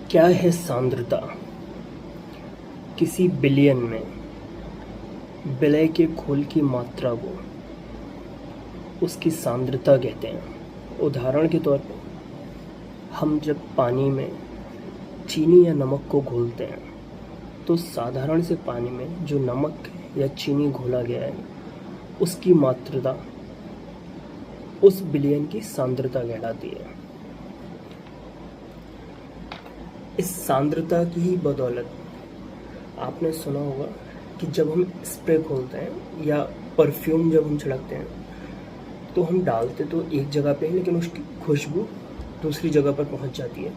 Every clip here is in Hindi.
क्या है सांद्रता? किसी बिलियन में विलय के घोल की मात्रा को उसकी सांद्रता कहते हैं। उदाहरण के तौर पर हम जब पानी में चीनी या नमक को घोलते हैं तो साधारण से पानी में जो नमक या चीनी घोला गया है उसकी मात्रा उस बिलियन की सांद्रता कहलाती है। इस सांद्रता की ही बदौलत आपने सुना होगा कि जब हम स्प्रे खोलते हैं या परफ्यूम जब हम छिड़कते हैं तो हम डालते तो एक जगह पे हैं, लेकिन उसकी खुशबू दूसरी जगह पर पहुंच जाती है।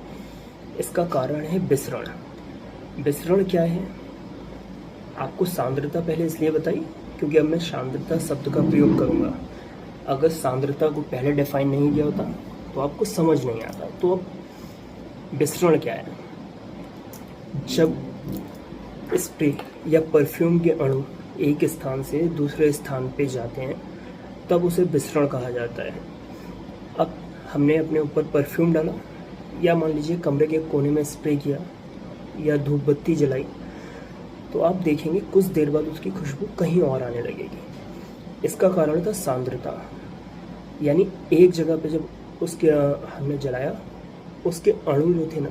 इसका कारण है विसरण। विसरण क्या है? आपको सांद्रता पहले इसलिए बताई क्योंकि अब मैं सांद्रता शब्द का प्रयोग करूंगा। अगर सांद्रता को पहले डिफाइन नहीं किया होता तो आपको समझ नहीं आता। तो अब विसरण क्या है? जब स्प्रे या परफ्यूम के अणु एक स्थान से दूसरे स्थान पे जाते हैं तब उसे विसरण कहा जाता है। अब हमने अपने ऊपर परफ्यूम डाला या मान लीजिए कमरे के कोने में स्प्रे किया या धूप बत्ती जलाई तो आप देखेंगे कुछ देर बाद उसकी खुशबू कहीं और आने लगेगी। इसका कारण था सांद्रता। यानी एक जगह पे जब उसके हमने जलाया उसके अणु जो थे ना,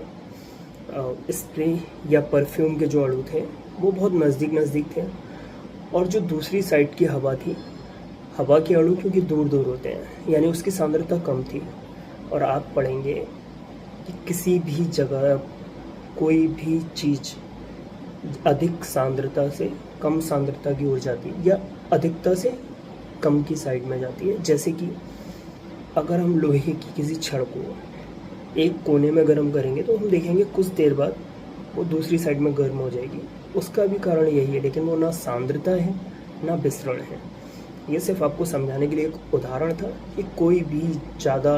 स्प्रे या परफ्यूम के जो अणु थे वो बहुत नज़दीक थे, और जो दूसरी साइड की हवा थी, हवा के अणु क्योंकि दूर दूर होते हैं यानी उसकी सांद्रता कम थी। और आप पढ़ेंगे कि किसी भी जगह कोई भी चीज़ अधिक सांद्रता से कम सांद्रता की ओर जाती है या अधिकता से कम की साइड में जाती है। जैसे कि अगर हम लोहे की किसी छड़ को एक कोने में गर्म करेंगे तो हम देखेंगे कुछ देर बाद वो दूसरी साइड में गर्म हो जाएगी। उसका भी कारण यही है, लेकिन वो ना सांद्रता है ना विसरण है। ये सिर्फ आपको समझाने के लिए एक उदाहरण था कि कोई भी ज़्यादा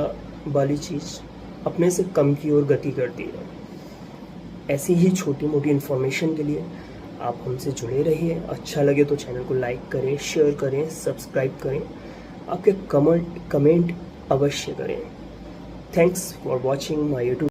वाली चीज़ अपने से कम की ओर गति करती है। ऐसी ही छोटी मोटी इन्फॉर्मेशन के लिए आप हमसे जुड़े रहिए। अच्छा लगे तो चैनल को लाइक करें, शेयर करें, सब्सक्राइब करें। आपके कमेंट अवश्य करें। Thanks for watching my YouTube.